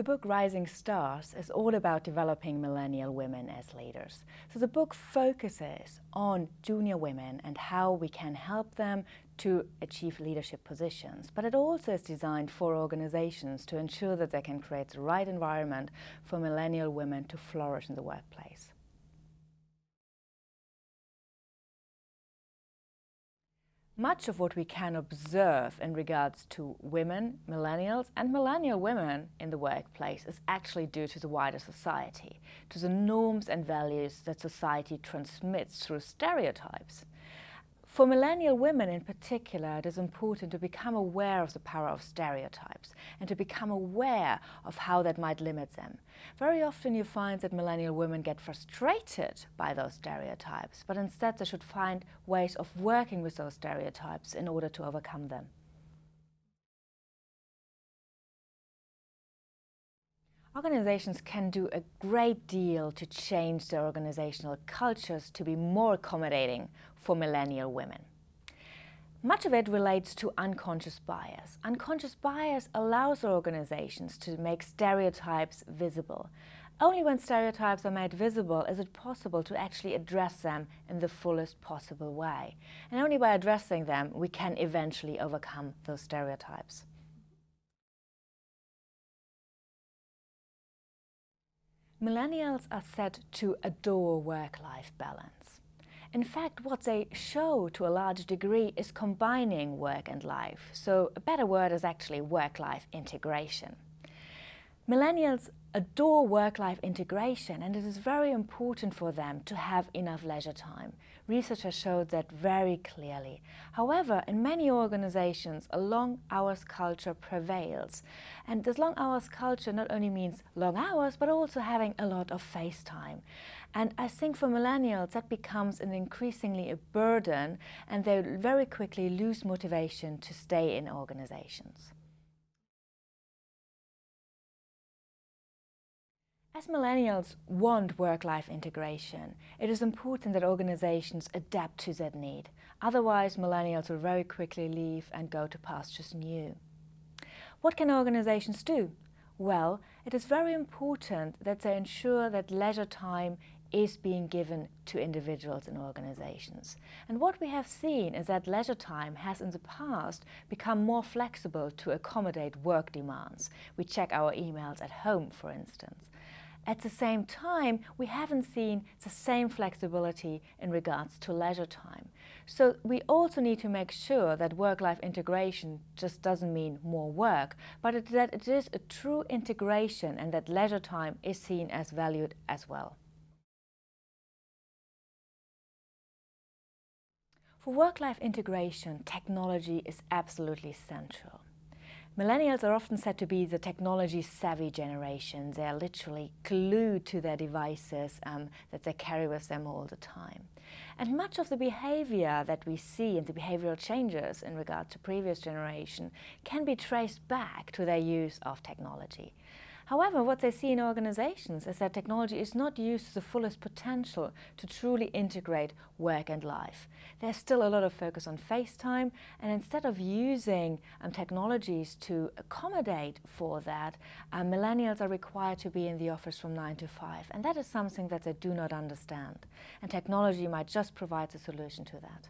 The book Rising Stars is all about developing millennial women as leaders. So the book focuses on junior women and how we can help them to achieve leadership positions. But it also is designed for organizations to ensure that they can create the right environment for millennial women to flourish in the workplace. Much of what we can observe in regards to women, millennials, and millennial women in the workplace is actually due to the wider society, to the norms and values that society transmits through stereotypes. For millennial women in particular, it is important to become aware of the power of stereotypes and to become aware of how that might limit them. Very often you find that millennial women get frustrated by those stereotypes, but instead they should find ways of working with those stereotypes in order to overcome them. Organizations can do a great deal to change their organizational cultures to be more accommodating for millennial women. Much of it relates to unconscious bias. Unconscious bias allows organizations to make stereotypes visible. Only when stereotypes are made visible is it possible to actually address them in the fullest possible way. And only by addressing them we can eventually overcome those stereotypes. Millennials are said to adore work-life balance. In fact, what they show to a large degree is combining work and life. So a better word is actually work-life integration. Millennials adore work-life integration, and it is very important for them to have enough leisure time. Research has showed that very clearly. However, in many organizations, a long hours culture prevails. And this long hours culture not only means long hours, but also having a lot of face time. And I think for millennials, that becomes an increasingly a burden, and they very quickly lose motivation to stay in organizations. As millennials want work-life integration, it is important that organizations adapt to that need. Otherwise, millennials will very quickly leave and go to pastures new. What can organizations do? Well, it is very important that they ensure that leisure time is being given to individuals in organizations. And what we have seen is that leisure time has in the past become more flexible to accommodate work demands. We check our emails at home, for instance. At the same time, we haven't seen the same flexibility in regards to leisure time. So we also need to make sure that work-life integration just doesn't mean more work, but that it is a true integration and that leisure time is seen as valued as well. For work-life integration, technology is absolutely central. Millennials are often said to be the technology-savvy generation. They are literally glued to their devices that they carry with them all the time. And much of the behavior that we see and the behavioral changes in regard to previous generation can be traced back to their use of technology. However, what they see in organizations is that technology is not used to the fullest potential to truly integrate work and life. There's still a lot of focus on face time, and instead of using technologies to accommodate for that, millennials are required to be in the office from 9 to 5, and that is something that they do not understand. And technology might just provide the solution to that.